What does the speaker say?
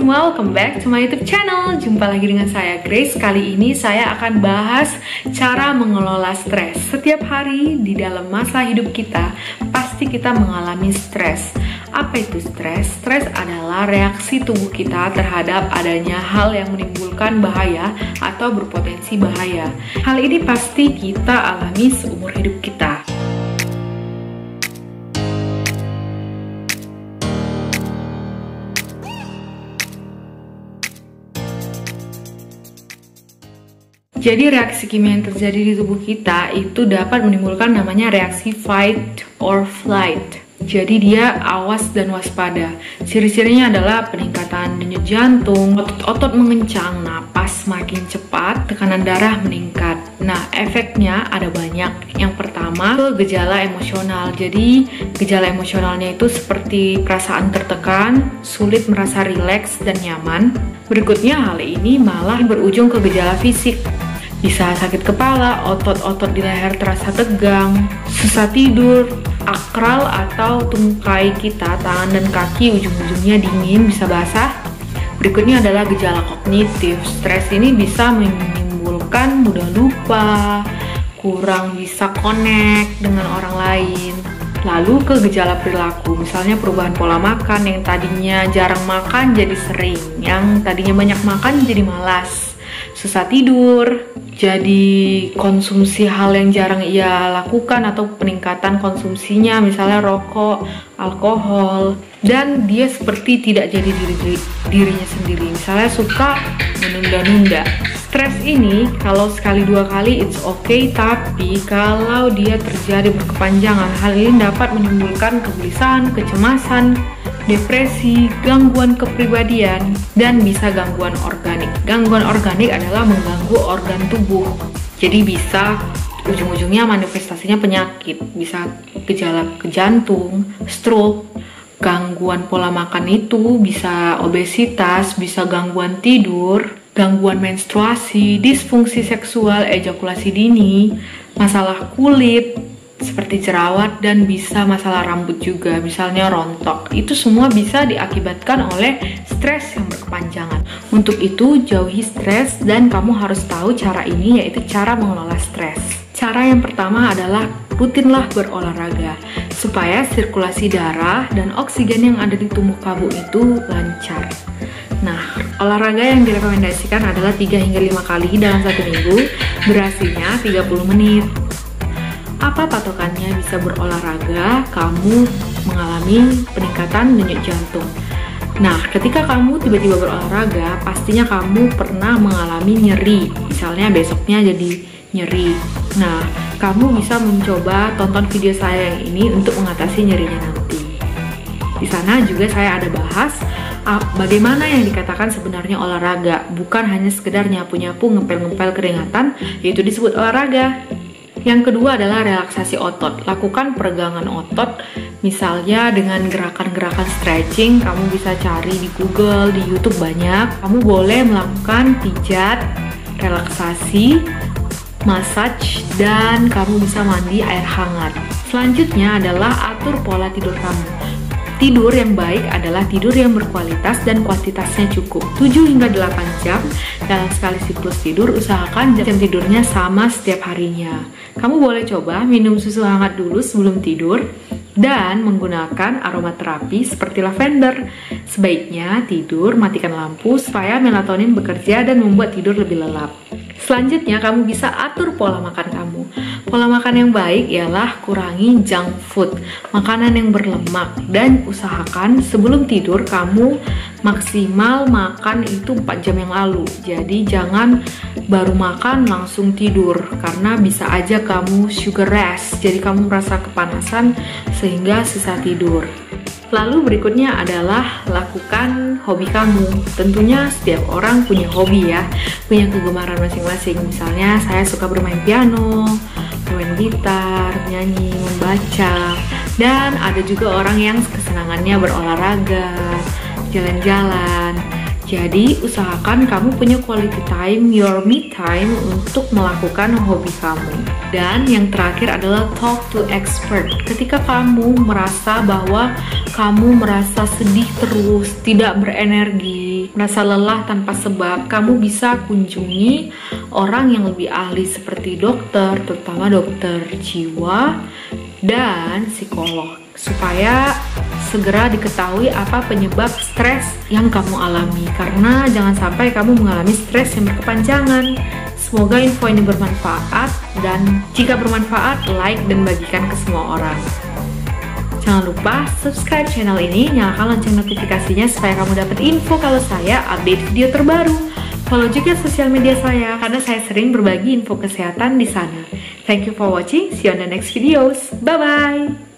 semua, welcome back to my YouTube channel. Jumpa lagi dengan saya Grace. Kali ini saya akan bahas cara mengelola stres. Setiap hari di dalam masa hidup kita pasti kita mengalami stres. Apa itu stres? Stres adalah reaksi tubuh kita terhadap adanya hal yang menimbulkan bahaya atau berpotensi bahaya. Hal ini pasti kita alami seumur hidup kita. Jadi reaksi kimia yang terjadi di tubuh kita itu dapat menimbulkan namanya reaksi fight or flight. Jadi dia awas dan waspada. Ciri-cirinya adalah peningkatan denyut jantung, otot mengencang, napas makin cepat, tekanan darah meningkat. Nah, efeknya ada banyak. Yang pertama, gejala emosional. Jadi gejala emosionalnya itu seperti perasaan tertekan, sulit merasa rileks dan nyaman. Berikutnya, hal ini malah berujung ke gejala fisik. Bisa sakit kepala, otot-otot di leher terasa tegang, susah tidur, akral atau tungkai kita, tangan dan kaki ujung-ujungnya dingin, bisa basah. Berikutnya adalah gejala kognitif. Stres ini bisa menimbulkan mudah lupa, kurang bisa connect dengan orang lain. Lalu ke gejala perilaku, misalnya perubahan pola makan, yang tadinya jarang makan jadi sering, yang tadinya banyak makan jadi malas, susah tidur, jadi konsumsi hal yang jarang ia lakukan atau peningkatan konsumsinya, misalnya rokok, alkohol, dan dia seperti tidak jadi dirinya sendiri, misalnya suka menunda-nunda. Stres ini kalau sekali dua kali it's okay, tapi kalau dia terjadi berkepanjangan, hal ini dapat menimbulkan kegelisahan, kecemasan, depresi, gangguan kepribadian, dan bisa gangguan organik. Gangguan organik adalah mengganggu organ tubuh. Jadi bisa ujung-ujungnya manifestasinya penyakit, bisa gejala ke jantung, stroke, gangguan pola makan itu bisa obesitas, bisa gangguan tidur, gangguan menstruasi, disfungsi seksual, ejakulasi dini, masalah kulit seperti jerawat, dan bisa masalah rambut juga, misalnya rontok. Itu semua bisa diakibatkan oleh stres yang berkepanjangan. Untuk itu, jauhi stres dan kamu harus tahu cara ini, yaitu cara mengelola stres. Cara yang pertama adalah rutinlah berolahraga supaya sirkulasi darah dan oksigen yang ada di tubuh kamu itu lancar. Nah, olahraga yang direkomendasikan adalah 3 hingga 5 kali dalam 1 minggu, durasinya 30 menit. Apa patokannya bisa berolahraga? Kamu mengalami peningkatan denyut jantung. Nah, ketika kamu tiba-tiba berolahraga, pastinya kamu pernah mengalami nyeri. Misalnya besoknya jadi nyeri. Nah, kamu bisa mencoba tonton video saya yang ini untuk mengatasi nyerinya nanti. Di sana juga saya ada bahas bagaimana yang dikatakan sebenarnya olahraga. Bukan hanya sekedar nyapu-nyapu, ngepel-ngepel keringatan, yaitu disebut olahraga. Yang kedua adalah relaksasi otot. Lakukan peregangan otot, misalnya dengan gerakan-gerakan stretching. Kamu bisa cari di Google, di YouTube banyak. Kamu boleh melakukan pijat, relaksasi, massage, dan kamu bisa mandi air hangat. Selanjutnya adalah atur pola tidur kamu. Tidur yang baik adalah tidur yang berkualitas dan kuantitasnya cukup. 7 hingga 8 jam dalam sekali siklus tidur. Usahakan jam tidurnya sama setiap harinya. Kamu boleh coba minum susu hangat dulu sebelum tidur dan menggunakan aromaterapi seperti lavender. Sebaiknya tidur, matikan lampu supaya melatonin bekerja dan membuat tidur lebih lelap. Selanjutnya, kamu bisa atur pola makan kamu. Pola makan yang baik ialah kurangi junk food, makanan yang berlemak, dan usahakan sebelum tidur kamu maksimal makan itu 4 jam yang lalu. Jadi jangan baru makan langsung tidur, karena bisa aja kamu sugar rush, jadi kamu merasa kepanasan sehingga susah tidur. Lalu berikutnya adalah lakukan hobi kamu. Tentunya setiap orang punya hobi ya, punya kegemaran masing-masing. Misalnya saya suka bermain piano, bermain gitar, nyanyi, membaca. Dan ada juga orang yang kesenangannya berolahraga, jalan-jalan. Jadi usahakan kamu punya quality time, your me time untuk melakukan hobi kamu. Dan yang terakhir adalah talk to expert. Ketika kamu merasa bahwa kamu merasa sedih terus, tidak berenergi, merasa lelah tanpa sebab, kamu bisa kunjungi orang yang lebih ahli seperti dokter, terutama dokter jiwa dan psikolog, supaya segera diketahui apa penyebab stres yang kamu alami, karena jangan sampai kamu mengalami stres yang berkepanjangan. Semoga info ini bermanfaat, dan jika bermanfaat, like dan bagikan ke semua orang. Jangan lupa subscribe channel ini, nyalakan lonceng notifikasinya supaya kamu dapat info kalau saya update video terbaru. Follow juga sosial media saya, karena saya sering berbagi info kesehatan di sana. Thank you for watching, see you on the next videos, bye-bye!